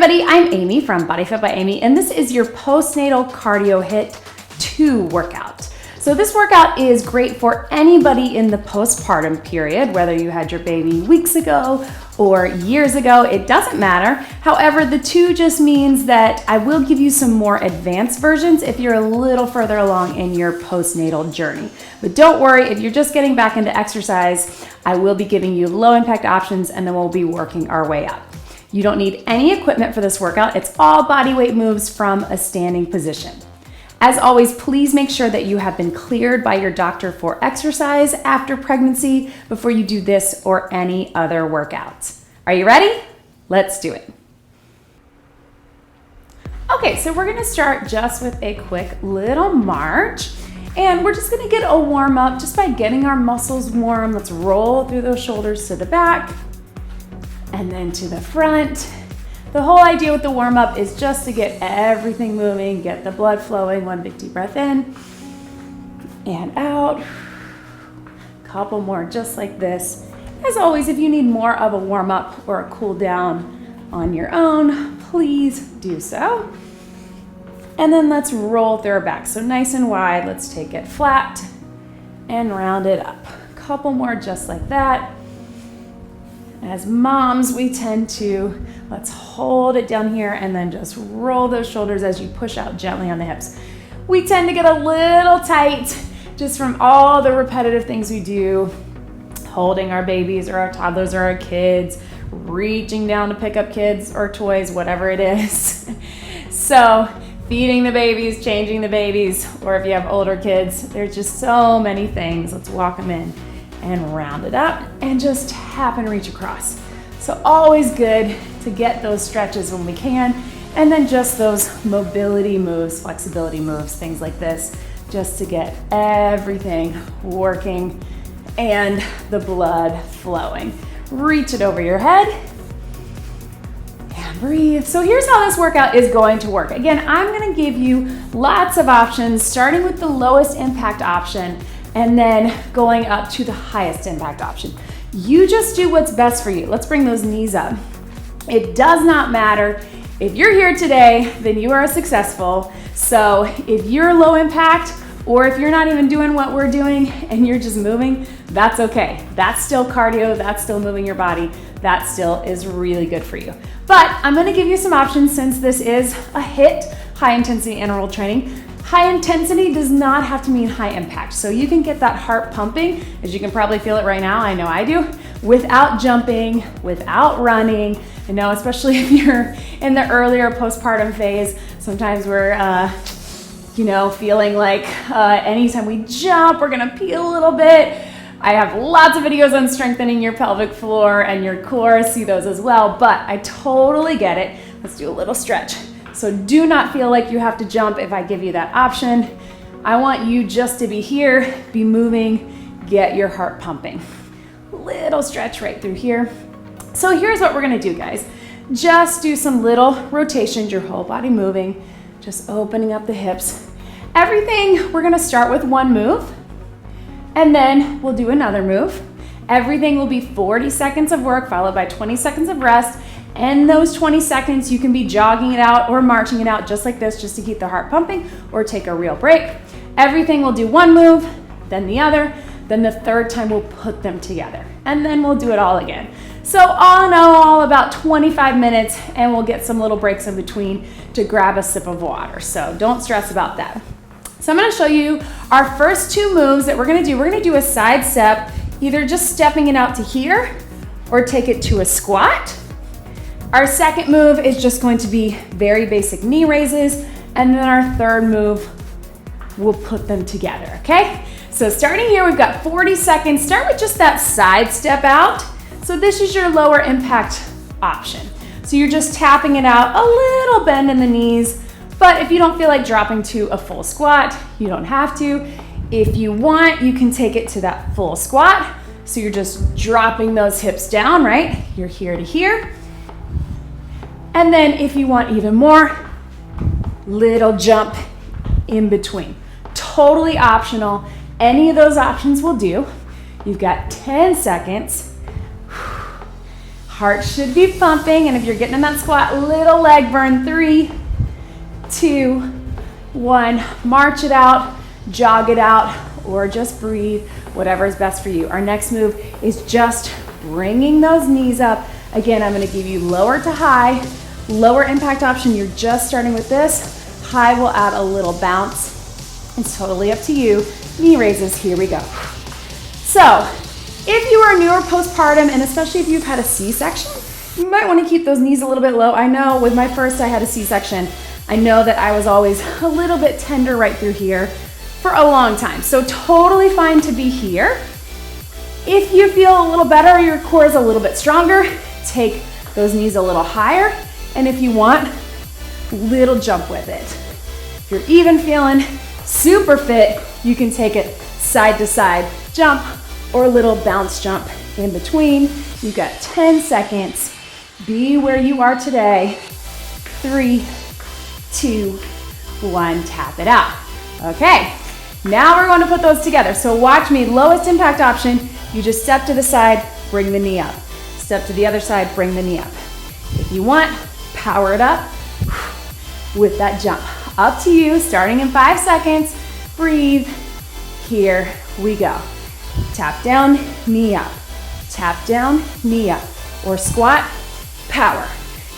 everybody, I'm Amy from BodyFit by Amy, and this is your postnatal cardio HIIT 2 workout. So this workout is great for anybody in the postpartum period, whether you had your baby weeks ago or years ago, it doesn't matter. However, the 2 just means that I will give you some more advanced versions if you're a little further along in your postnatal journey. But don't worry, if you're just getting back into exercise, I will be giving you low impact options and then we'll be working our way up. You don't need any equipment for this workout. It's all body weight moves from a standing position. As always, please make sure that you have been cleared by your doctor for exercise after pregnancy before you do this or any other workouts. Are you ready? Let's do it. Okay, so we're gonna start just with a quick little march. And we're just gonna get a warm up just by getting our muscles warm. Let's roll through those shoulders to the back and then to the front. The whole idea with the warm up is just to get everything moving, get the blood flowing. One big deep breath in and out. Couple more just like this. As always, if you need more of a warm up or a cool down on your own, please do so. And then let's roll through our back. So nice and wide, let's take it flat and round it up. Couple more just like that. As moms, we tend to, let's hold it down here and then just roll those shoulders as you push out gently on the hips. We tend to get a little tight just from all the repetitive things we do, holding our babies or our toddlers or our kids, reaching down to pick up kids or toys, whatever it is. So feeding the babies, changing the babies, or if you have older kids, there's just so many things. Let's walk them in and round it up and just tap and reach across. So always good to get those stretches when we can, and then just those mobility moves, flexibility moves, things like this, just to get everything working and the blood flowing. Reach it over your head and breathe. So here's how this workout is going to work. Again, I'm gonna give you lots of options, starting with the lowest impact option and then going up to the highest impact option. You just do what's best for you. Let's bring those knees up. It does not matter. If you're here today, then you are successful. So if you're low impact, or if you're not even doing what we're doing and you're just moving, that's okay. That's still cardio, that's still moving your body. That still is really good for you. But I'm gonna give you some options since this is a HIIT, high intensity interval training. High intensity does not have to mean high impact. So you can get that heart pumping, as you can probably feel it right now, I know I do, without jumping, without running. I know, especially if you're in the earlier postpartum phase, sometimes we're feeling like anytime we jump, we're gonna pee a little bit. I have lots of videos on strengthening your pelvic floor and your core, see those as well, but I totally get it. Let's do a little stretch. So do not feel like you have to jump if I give you that option. I want you just to be here, be moving, get your heart pumping. Little stretch right through here. So here's what we're gonna do, guys. Just do some little rotations, your whole body moving, just opening up the hips. Everything, we're gonna start with one move, and then we'll do another move. Everything will be 40 seconds of work followed by 20 seconds of rest. And those 20 seconds, you can be jogging it out or marching it out just like this, just to keep the heart pumping, or take a real break. Everything will do one move, then the other, then the third time we'll put them together. And then we'll do it all again. So all in all, about 25 minutes, and we'll get some little breaks in between to grab a sip of water. So don't stress about that. So I'm gonna show you our first 2 moves that we're gonna do. We're gonna do a side step, either just stepping it out to here or take it to a squat. Our second move is just going to be very basic knee raises, and then our third move, we'll put them together, okay? So starting here, we've got 40 seconds. Start with just that side step out. So this is your lower impact option. So you're just tapping it out, a little bend in the knees, but if you don't feel like dropping to a full squat, you don't have to. If you want, you can take it to that full squat. So you're just dropping those hips down, right? You're here to here. And then if you want even more, little jump in between. Totally optional. Any of those options will do. You've got 10 seconds. Heart should be pumping, and if you're getting in that squat, little leg burn. 3, 2, 1. March it out, jog it out, or just breathe, whatever is best for you. Our next move is just bringing those knees up. Again, I'm going to give you lower to high, lower impact option. You're just starting with this. High will add a little bounce. It's totally up to you. Knee raises, here we go. So, if you are newer postpartum, and especially if you've had a C-section, you might want to keep those knees a little bit low. I know with my first, I had a C-section. I know that I was always a little bit tender right through here for a long time. So totally fine to be here. If you feel a little better, your core is a little bit stronger, take those knees a little higher. And if you want, little jump with it. If you're even feeling super fit, you can take it side to side jump or a little bounce jump in between. You've got 10 seconds. Be where you are today. 3, 2, 1, tap it out. Okay, now we're going to put those together. So watch me, lowest impact option, you just step to the side, bring the knee up. Step to the other side, bring the knee up. If you want, power it up with that jump. Up to you, starting in 5 seconds. Breathe, here we go. Tap down, knee up. Tap down, knee up. Or squat, power.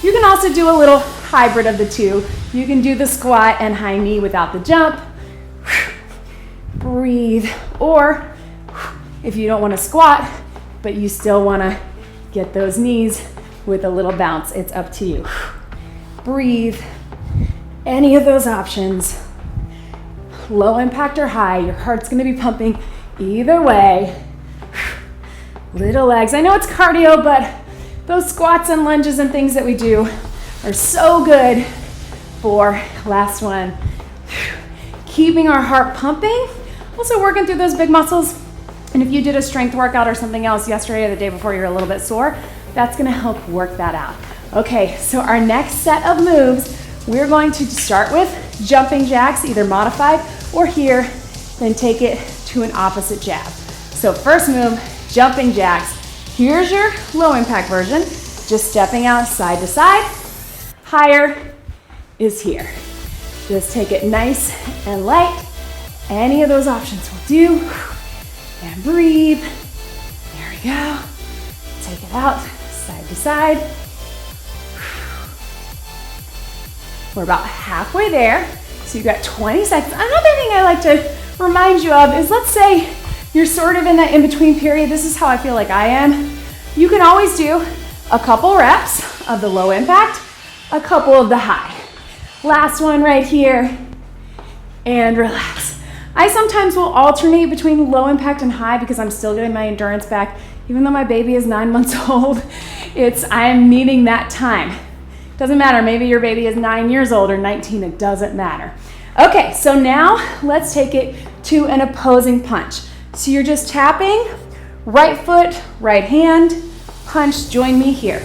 You can also do a little hybrid of the two. You can do the squat and high knee without the jump. Breathe. Or if you don't want to squat, but you still want to get those knees with a little bounce, it's up to you. Breathe. Any of those options. Low impact or high, your heart's going to be pumping either way. Little legs. I know it's cardio, but those squats and lunges and things that we do are so good for, last one, keeping our heart pumping. Also working through those big muscles. And if you did a strength workout or something else yesterday or the day before you're a little bit sore, that's going to help work that out. Okay, so our next set of moves, we're going to start with jumping jacks, either modified or here, then take it to an opposite jab. So first move, jumping jacks. Here's your low impact version, just stepping out side to side. Higher is here. Just take it nice and light. Any of those options will do. And breathe. There we go. Take it out, side to side. We're about halfway there. So you've got 20 seconds. Another thing I like to remind you of is, let's say you're sort of in that in-between period. This is how I feel like I am. You can always do a couple reps of the low impact, a couple of the high. Last one right here, and relax. I sometimes will alternate between low impact and high because I'm still getting my endurance back. Even though my baby is 9 months old, I'm needing that time. Doesn't matter, maybe your baby is 9 years old or 19, it doesn't matter. Okay, so now let's take it to an opposing punch. So you're just tapping, right foot, right hand, punch, join me here.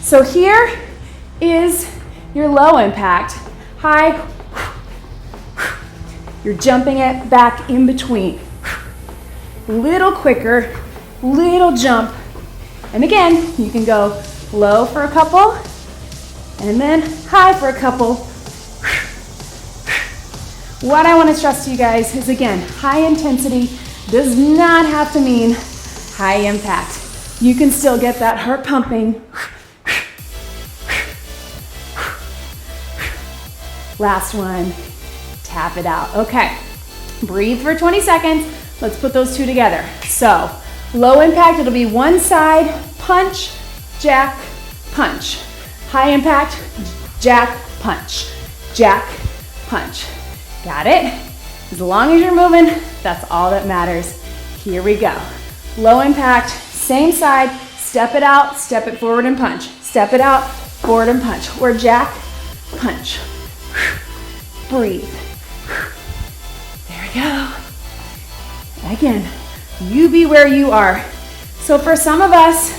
So here is your low impact, high, you're jumping it back in between. Little quicker, little jump. And again, you can go low for a couple, and then high for a couple. What I want to stress to you guys is, again, high intensity does not have to mean high impact. You can still get that heart pumping. Last one, tap it out. Okay, breathe for 20 seconds. Let's put those two together. So, low impact, it'll be one side, punch, jack, punch. High impact, jack, punch, jack, punch. Got it? As long as you're moving, that's all that matters. Here we go. Low impact, same side, step it out, step it forward and punch. Step it out, forward and punch. Or jack, punch. Breathe. There we go. Again, you be where you are. So for some of us,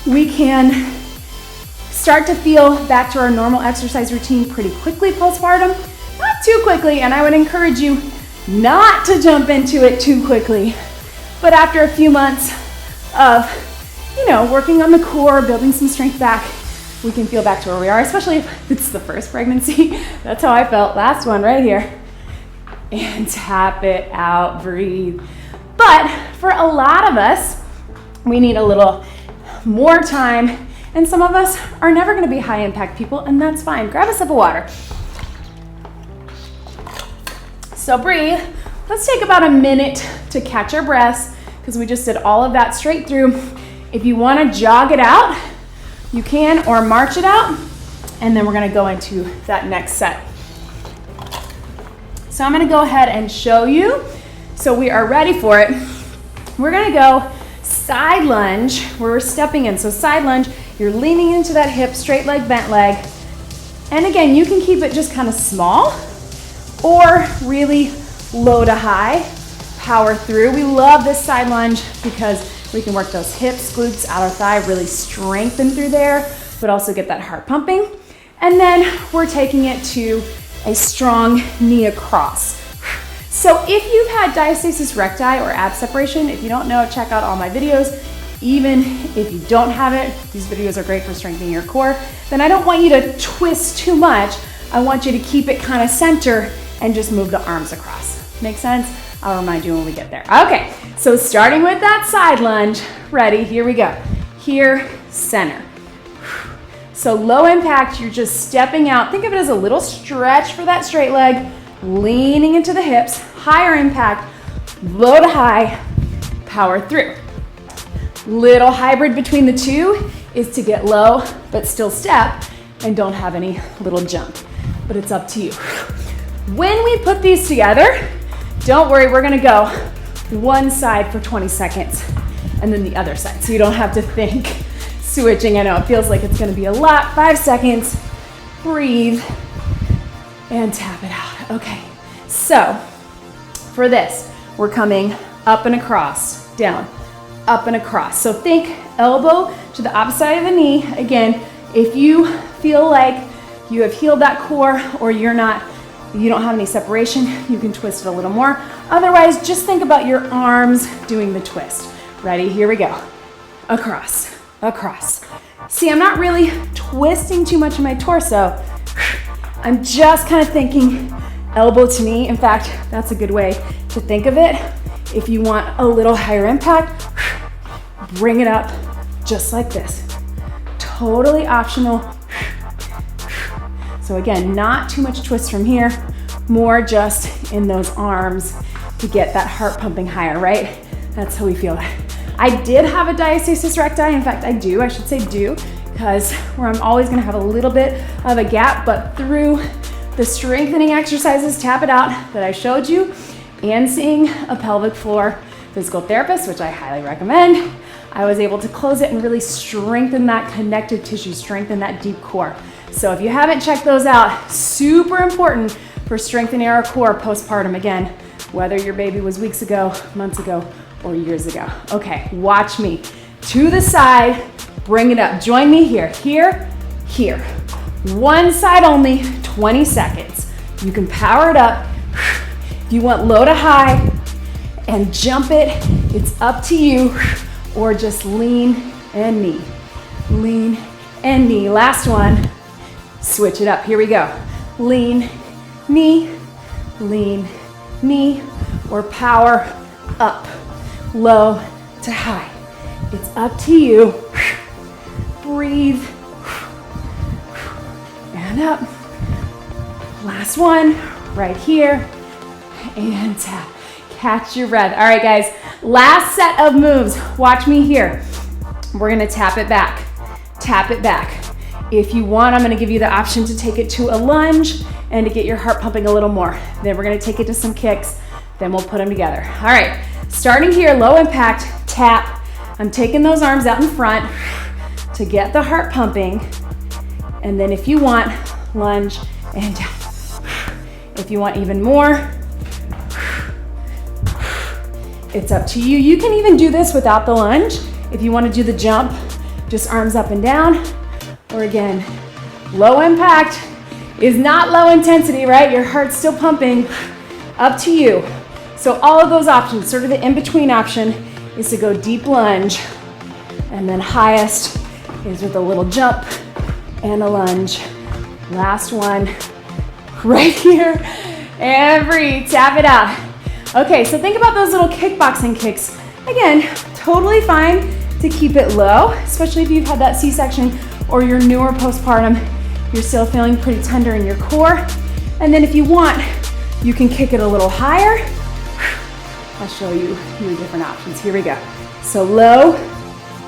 we can start to feel back to our normal exercise routine pretty quickly postpartum. Not too quickly, and I would encourage you not to jump into it too quickly. But after a few months of, working on the core, building some strength back, we can feel back to where we are, especially if it's the first pregnancy. That's how I felt. Last one right here. And tap it out, breathe. But for a lot of us, we need a little more time, and some of us are never gonna be high impact people, and that's fine. Grab a sip of water. So breathe. Let's take about a minute to catch our breaths, because we just did all of that straight through. If you wanna jog it out, you can, or march it out, and then we're gonna go into that next set. So I'm gonna go ahead and show you. So we are ready for it. We're gonna go side lunge, where we're stepping in. So side lunge, you're leaning into that hip, straight leg, bent leg. And again, you can keep it just kind of small, or really low to high, power through. We love this side lunge because we can work those hips, glutes, outer thigh, really strengthen through there, but also get that heart pumping. And then we're taking it to a strong knee across. So if you've had diastasis recti or ab separation, if you don't know, check out all my videos. Even if you don't have it, these videos are great for strengthening your core. Then I don't want you to twist too much. I want you to keep it kind of center and just move the arms across. Make sense? I'll remind you when we get there. Okay, so starting with that side lunge. Ready, here we go. Here, center. So low impact, you're just stepping out. Think of it as a little stretch for that straight leg, leaning into the hips. Higher impact, low to high, power through. Little hybrid between the two is to get low, but still step and don't have any little jump. But it's up to you. When we put these together, don't worry, we're gonna go one side for 20 seconds and then the other side. So you don't have to think switching. I know it feels like it's gonna be a lot. 5 seconds, breathe, and tap it out. Okay, so for this, we're coming up and across, down, up and across. So think elbow to the opposite side of the knee. Again, if you feel like you have healed that core or you don't have any separation, you can twist it a little more. Otherwise, just think about your arms doing the twist. Ready? Here we go. Across, across. See, I'm not really twisting too much in my torso. I'm just kind of thinking elbow to knee. In fact, that's a good way to think of it. If you want a little higher impact, bring it up just like this. Totally optional. So again, not too much twist from here, more just in those arms to get that heart pumping higher, right? That's how we feel that. I did have a diastasis recti. In fact, I should say do, because where I'm always gonna have a little bit of a gap, but through the strengthening exercises, tap it out, that I showed you, and seeing a pelvic floor physical therapist, which I highly recommend, I was able to close it and really strengthen that connective tissue, strengthen that deep core. So if you haven't checked those out, super important for strengthening our core postpartum, again, whether your baby was weeks ago, months ago, or years ago. Okay, watch me. To the side, bring it up. Join me here, here, here. One side only, 20 seconds. You can power it up. If you want low to high and jump it, it's up to you, or just lean and knee. Lean and knee. Last one. Switch it up. Here we go. Lean, knee, or power up, low to high. It's up to you. Breathe. And up. Last one, right here. And tap. Catch your breath. All right, guys. Last set of moves. Watch me here. We're gonna tap it back. Tap it back. If you want, I'm gonna give you the option to take it to a lunge and to get your heart pumping a little more. Then we're gonna take it to some kicks, then we'll put them together. All right, starting here, low impact, tap. I'm taking those arms out in front to get the heart pumping. And then if you want, lunge and down. If you want even more, it's up to you. You can even do this without the lunge. If you wanna do the jump, just arms up and down. Or again, low impact is not low intensity, right? Your heart's still pumping. Up to you. So all of those options, sort of the in-between option is to go deep lunge And then highest is with a little jump and a lunge. Last one, right here, and breathe, tap it out. Okay, so think about those little kickboxing kicks. Again, totally fine to keep it low, especially if you've had that C-section or you're newer postpartum, you're still feeling pretty tender in your core. And then if you want, you can kick it a little higher. I'll show you your different options. Here we go. So low,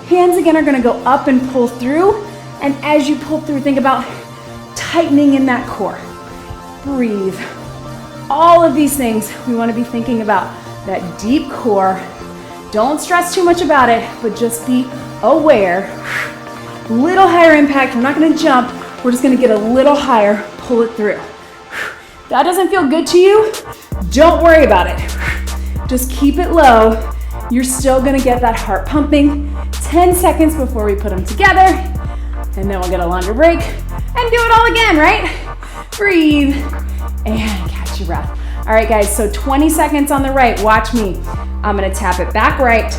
hands again are gonna go up and pull through. And as you pull through, think about tightening in that core. Breathe. All of these things, we wanna be thinking about that deep core. Don't stress too much about it, but just be aware. Little higher impact, we're not gonna jump, we're just gonna get a little higher, pull it through. That doesn't feel good to you, don't worry about it. Just keep it low. You're still gonna get that heart pumping. 10 seconds before we put them together, and then we'll get a longer break and do it all again, right? Breathe and catch your breath. All right, guys, so 20 seconds on the right, watch me. I'm gonna tap it back right,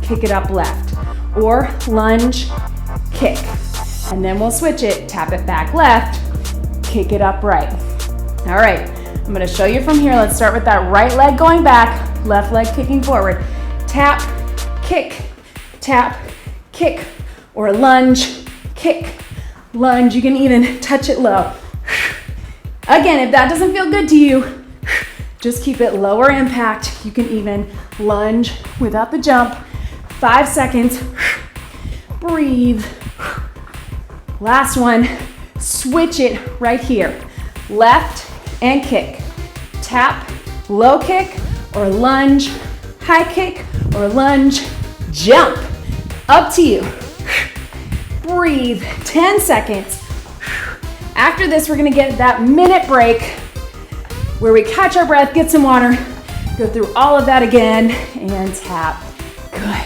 kick it up left, or lunge, kick. And then we'll switch it, tap it back left, kick it up right. All right, I'm gonna show you from here. Let's start with that right leg going back, left leg kicking forward. Tap, kick, tap, kick, or lunge, kick, lunge. You can even touch it low. Again, if that doesn't feel good to you, just keep it lower impact. You can even lunge without the jump. 5 seconds. Breathe. Last one. Switch it right here. Left and kick. Tap, low kick, or lunge, high kick, or lunge, jump. Up to you. Breathe. 10 seconds. After this, we're gonna get that minute break where we catch our breath, get some water, go through all of that again, and tap. Good.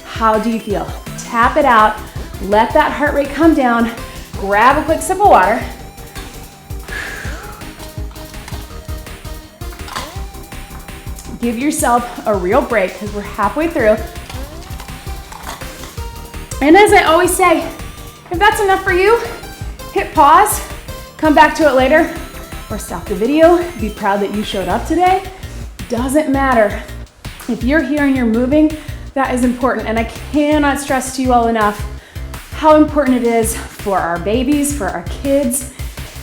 How do you feel? Tap it out. Let that heart rate come down. Grab a quick sip of water. Give yourself a real break because we're halfway through. And as I always say, if that's enough for you, hit pause, come back to it later, or stop the video. Be proud that you showed up today. Doesn't matter. If you're here and you're moving, that is important. And I cannot stress to you all enough how important it is for our babies, for our kids,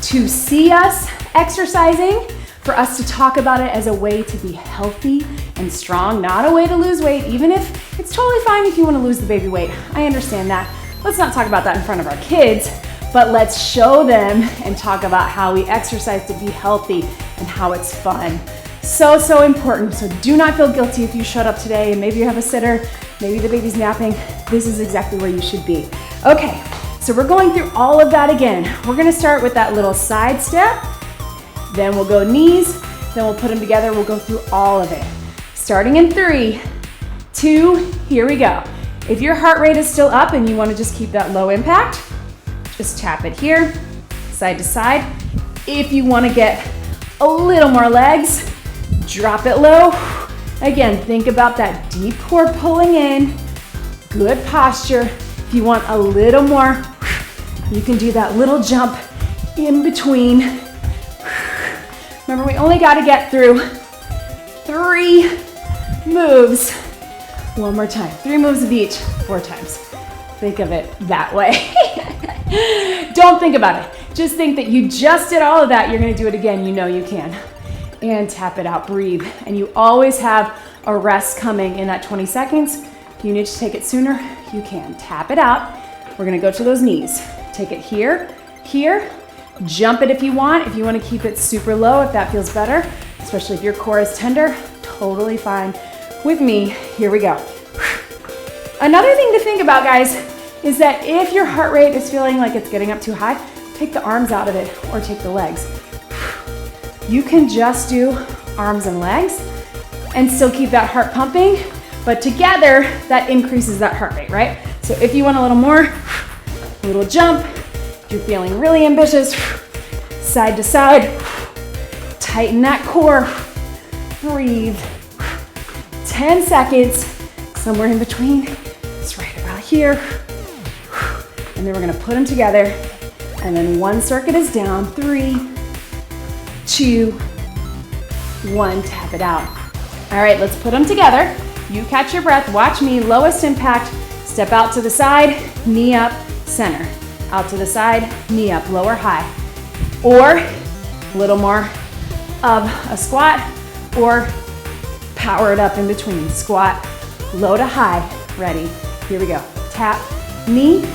to see us exercising, for us to talk about it as a way to be healthy and strong, not a way to lose weight, even if it's totally fine if you want to lose the baby weight. I understand that. Let's not talk about that in front of our kids, but let's show them and talk about how we exercise to be healthy and how it's fun. So, so important. So do not feel guilty if you showed up today and maybe you have a sitter, maybe the baby's napping. This is exactly where you should be. Okay, so we're going through all of that again. We're gonna start with that little side step, then we'll go knees, then we'll put them together. We'll go through all of it. Starting in 3, 2, here we go. If your heart rate is still up and you wanna just keep that low impact, just tap it here, side to side. If you wanna get a little more legs, drop it low. Again, think about that deep core pulling in, good posture. If you want a little more, you can do that little jump in between. Remember, we only got to get through 3 moves. One more time, 3 moves of each, 4 times. Think of it that way. Don't think about it. Just think that you just did all of that. You're going to do it again. You know you can. And tap it out, breathe. And you always have a rest coming in that 20 seconds. If you need to take it sooner, you can. Tap it out. We're gonna go to those knees. Take it here, here. Jump it if you want. If you wanna keep it super low, if that feels better, especially if your core is tender, totally fine with me. Here we go. Another thing to think about, guys, is that if your heart rate is feeling like it's getting up too high, take the arms out of it or take the legs. You can just do arms and legs and still keep that heart pumping, but together that increases that heart rate, right? So if you want a little more, a little jump, if you're feeling really ambitious, side to side, tighten that core, breathe. 10 seconds, somewhere in between, it's right about here. And then we're gonna put them together. And then one circuit is down. 3, 2, 1, tap it out. All right, let's put them together. You catch your breath, watch me, lowest impact, step out to the side, knee up, center. Out to the side, knee up, lower, high. Or a little more of a squat, or power it up in between. Squat, low to high, ready. Here we go. Tap, knee,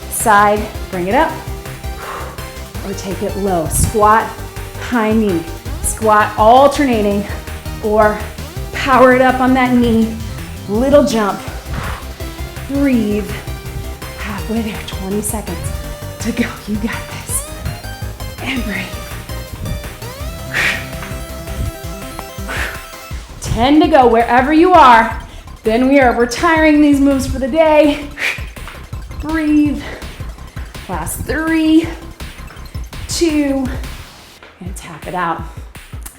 side, bring it up, or take it low. Squat, high knee, squat, alternating, or power it up on that knee, little jump, breathe, halfway there, 20 seconds to go, you got this, and breathe. 10 to go, wherever you are, then we are retiring these moves for the day. Breathe, last 3, 2, and tap it out.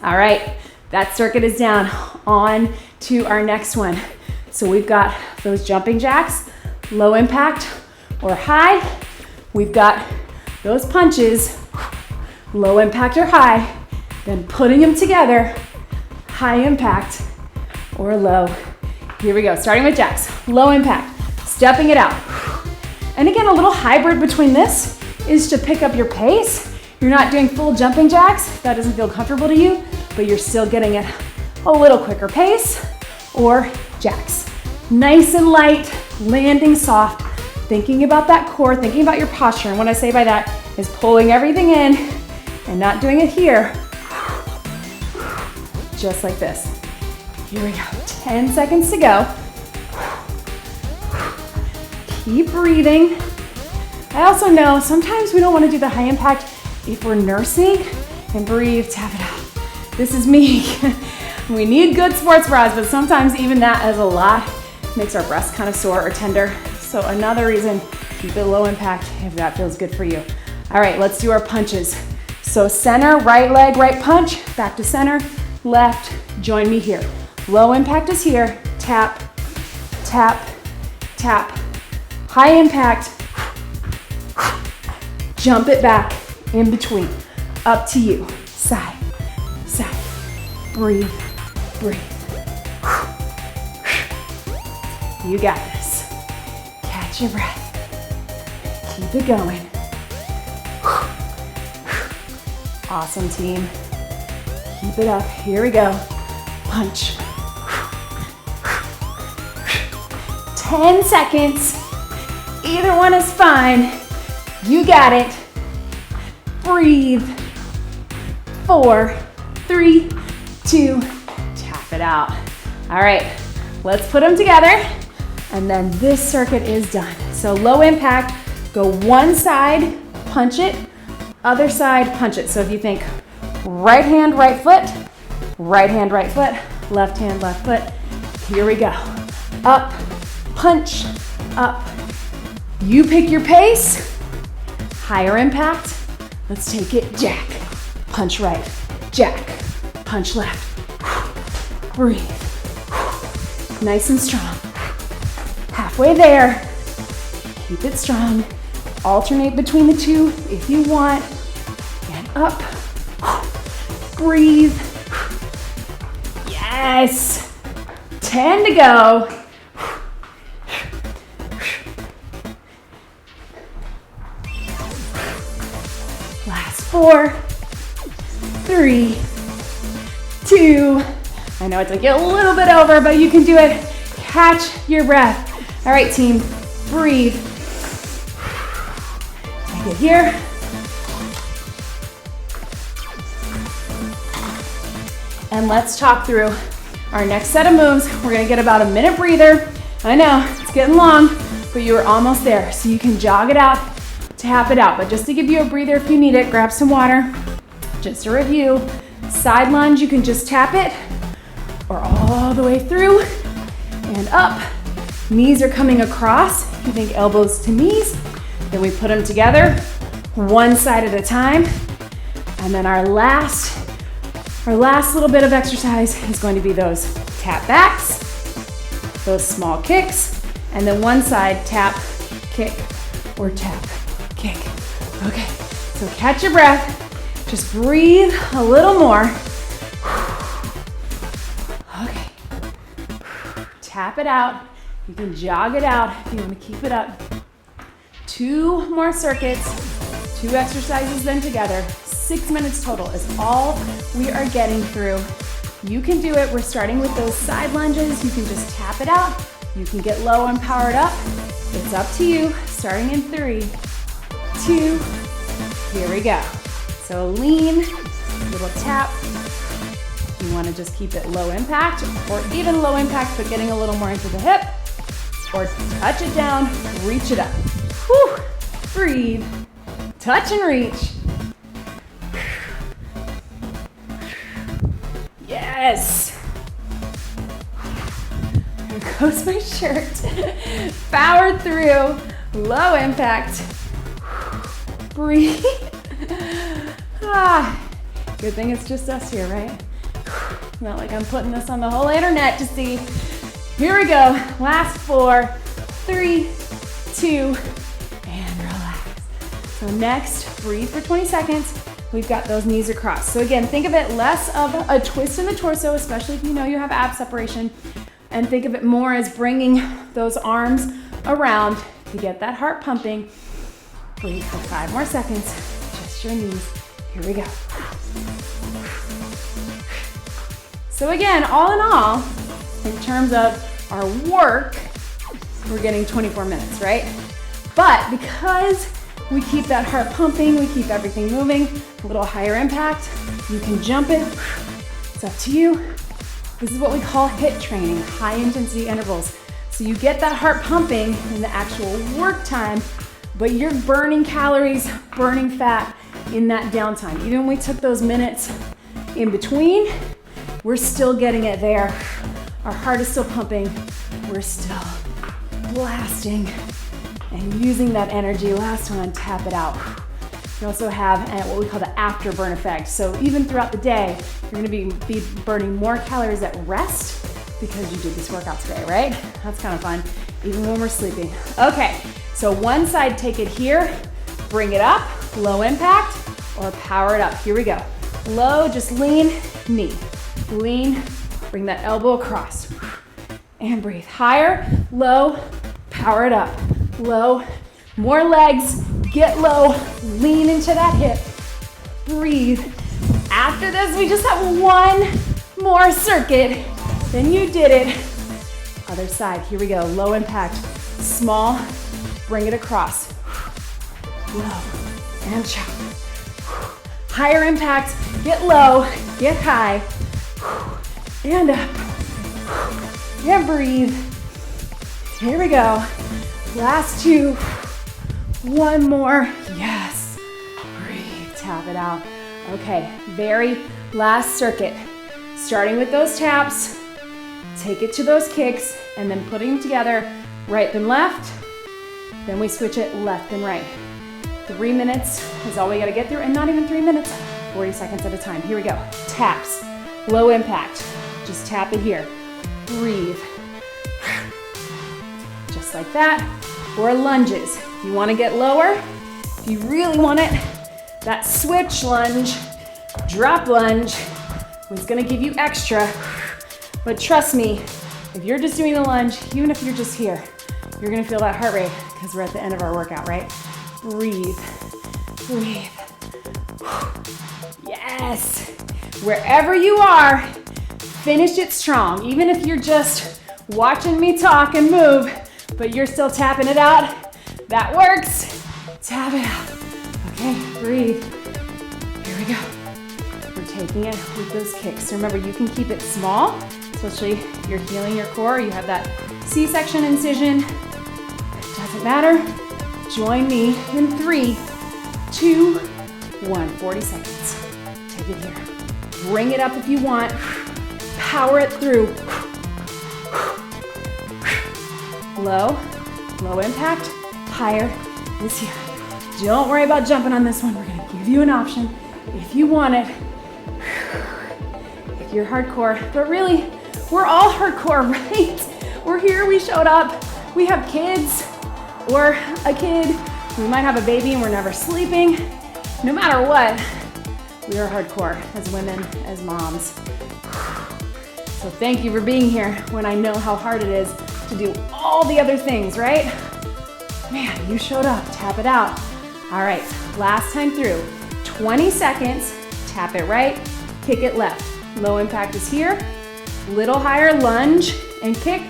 All right, that circuit is down. On to our next one. So we've got those jumping jacks, low impact or high. We've got those punches, low impact or high, then putting them together, high impact or low. Here we go, starting with jacks, low impact, stepping it out. And again, a little hybrid between this is to pick up your pace. You're not doing full jumping jacks, that doesn't feel comfortable to you, but you're still getting it a little quicker pace, or jacks. Nice and light, landing soft, thinking about that core, thinking about your posture. And what I say by that is pulling everything in and not doing it here. Just like this. Here we go, 10 seconds to go. Keep breathing. I also know sometimes we don't want to do the high impact if we're nursing, and breathe, tap it out. This is me. We need good sports bras, but sometimes even that as a lot makes our breasts kind of sore or tender. So another reason, keep it low impact if that feels good for you. All right, let's do our punches. So center, right leg, right punch, back to center, left, join me here. Low impact is here, tap, tap, tap. High impact, jump it back in between. Up to you, side, side. Breathe, breathe. You got this. Catch your breath. Keep it going. Awesome, team. Keep it up. Here we go. Punch. 10 seconds. Either one is fine. You got it. Breathe. 4, 3, 2, tap it out. All right, let's put them together. And then this circuit is done. So low impact, go one side, punch it, other side, punch it. So if you think right hand, right foot, left hand, left foot. Here we go. Up, punch, up. You pick your pace, higher impact. Let's take it, jack, punch right, jack, punch left. Breathe. Nice and strong. Halfway there. Keep it strong. Alternate between the two if you want. And up. Breathe. Yes. 10 to go. Last 4, 3, 2. I know it took you a little bit over, but you can do it. Catch your breath. All right, team, breathe. Take it here. And let's talk through our next set of moves. We're gonna get about a minute breather. I know, it's getting long, but you are almost there. So you can jog it out, tap it out. But just to give you a breather if you need it, grab some water. Just a review. Side lunge, you can just tap it, or all the way through and up. Knees are coming across. You think elbows to knees. Then we put them together, one side at a time. And then our last little bit of exercise is going to be those tap backs those small kicks, and then one side, tap, kick, or tap, kick. Okay, so catch your breath. Just breathe a little more. Okay. Tap it out. You can jog it out if you want to keep it up. 2 more circuits, 2 exercises then together. 6 minutes total is all we are getting through. You can do it. We're starting with those side lunges. You can just tap it out. You can get low and power it up. It's up to you. Starting in 3, 2, here we go. So lean, little tap. You want to just keep it low impact, or even low impact but getting a little more into the hip, or touch it down, reach it up. Whew. Breathe, touch and reach. Yes. There goes my shirt. Power through, low impact. Breathe. Good thing it's just us here, right? Not like I'm putting this on the whole internet to see. Here we go. Last 4, 3, 2, and relax. So next, breathe for 20 seconds. We've got those knees across. So again, think of it less of a twist in the torso, especially if you know you have ab separation, and think of it more as bringing those arms around to get that heart pumping. Breathe for 5 more seconds. Just your knees. Here we go. So again, all in all, in terms of our work, we're getting 24 minutes, right? But because we keep that heart pumping, we keep everything moving, a little higher impact, you can jump it. It's up to you. This is what we call HIIT training, high intensity intervals. So you get that heart pumping in the actual work time, but you're burning calories, burning fat in that downtime. Even when we took those minutes in between, we're still getting it there. Our heart is still pumping. We're still blasting and using that energy. Last one, tap it out. You also have what we call the afterburn effect. So even throughout the day, you're gonna be burning more calories at rest because you did this workout today, right? That's kind of fun, even when we're sleeping. Okay, so one side, take it here, bring it up, low impact, or power it up. Here we go. Low, just lean, knee. Lean, bring that elbow across. And breathe. Higher, low, power it up. Low, more legs, get low, lean into that hip. Breathe. After this, we just have 1 more circuit. Then you did it. Other side, here we go. Low impact, small, bring it across. Low, and chop. Higher impact, get low, get high, and up, and breathe. Here we go. Last 2, 1 more, yes. Breathe, tap it out. Okay, very last circuit. Starting with those taps, take it to those kicks, and then putting them together, right then left, then we switch it left and right. 3 minutes is all we gotta get through, and not even 3 minutes, 40 seconds at a time. Here we go. Taps, low impact. Just tap it here. Breathe. Just like that. Or lunges. If you wanna get lower, if you really want it, that switch lunge, drop lunge was gonna give you extra. But trust me, if you're just doing the lunge, even if you're just here, you're gonna feel that heart rate because we're at the end of our workout, right? Breathe, breathe. Yes. Wherever you are, finish it strong. Even if you're just watching me talk and move, but you're still tapping it out, that works. Tap it out. Okay, breathe. Here we go. We're taking it with those kicks. Remember, you can keep it small, especially if you're healing your core, you have that C-section incision. Doesn't matter. Join me in 3, 2, 1. 40 seconds. Take it here. Bring it up if you want. Power it through. Low, low impact, higher is here. Don't worry about jumping on this one. We're gonna give you an option if you want it. If you're hardcore, but really, we're all hardcore, right? we're here, we showed up, we have kids, or a kid, we might have a baby and we're never sleeping. No matter what, we are hardcore as women, as moms. So thank you for being here when I know how hard it is to do all the other things, right? Man, you showed up, tap it out. All right, last time through, 20 seconds, tap it right, kick it left. Low impact is here, little higher lunge and kick,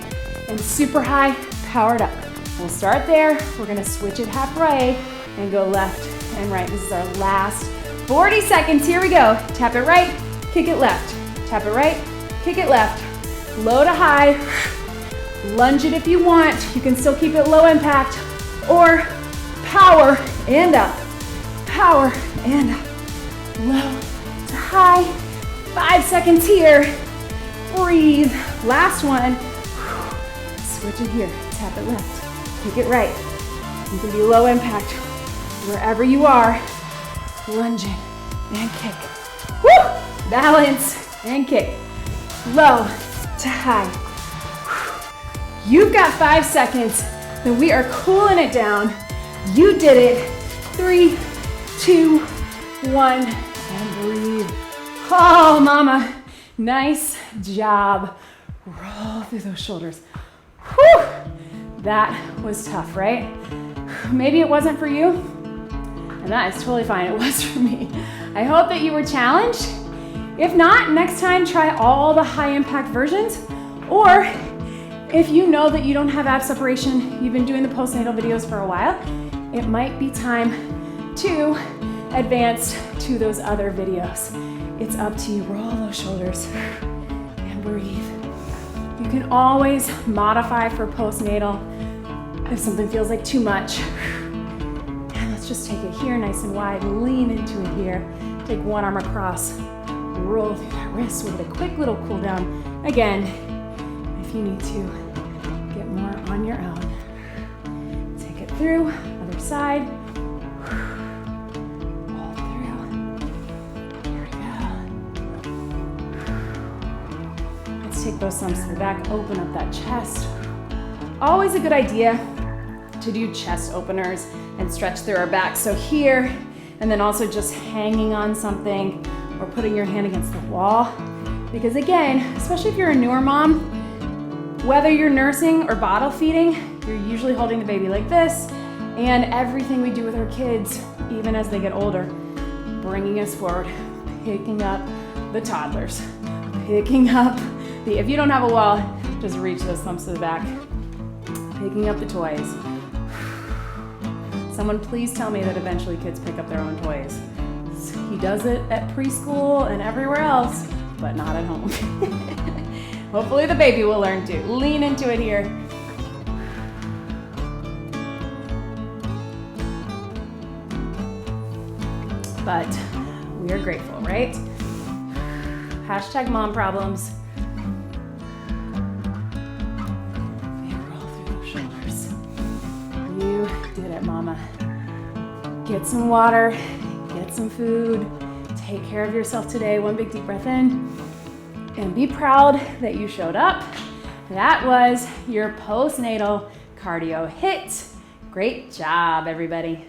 and super high, powered up. We'll start there, we're gonna switch it half right and go left and right. This is our last 40 seconds, here we go. Tap it right, kick it left. Tap it right, kick it left. Low to high, lunge it if you want. You can still keep it low impact, or power and up, power and up. Low to high, 5 seconds here. Breathe, last one. Switch it here, tap it left, kick it right. You can be low impact wherever you are. Lunge it and kick. Woo! Balance and kick. Low to high. You've got 5 seconds, then we are cooling it down. You did it. 3, 2, 1, and breathe. Oh, mama, nice job. Roll through those shoulders. Whew. That was tough, right? Maybe it wasn't for you, and that is totally fine. It was for me. I hope that you were challenged. If not, next time try all the high impact versions, or if you know that you don't have ab separation, you've been doing the postnatal videos for a while, it might be time to advance to those other videos. It's up to you. Roll those shoulders and breathe. You can always modify for postnatal if something feels like too much. And let's just take it here nice and wide, lean into it here. Take one arm across, roll through that wrist with a quick little cool down. Again, if you need to get more on your own. Take it through, other side. Roll through. Here we go. Let's take those thumbs to the back, open up that chest. Always a good idea to do chest openers and stretch through our back. So here, and then also just hanging on something or putting your hand against the wall. Because again, especially if you're a newer mom, whether you're nursing or bottle feeding, you're usually holding the baby like this, and everything we do with our kids, even as they get older, bringing us forward, picking up the toddlers, picking up the, if you don't have a wall, just reach those thumbs to the back, picking up the toys. Someone please tell me that eventually kids pick up their own toys. He does it at preschool and everywhere else, but not at home. Hopefully the baby will learn to. Lean into it here. But we are grateful, right? Hashtag mom problems. And roll through those shoulders. You did it, mama. Get some water, get some food, take care of yourself today. One big deep breath in. And be proud that you showed up. That was your postnatal cardio HIIT. Great job, everybody.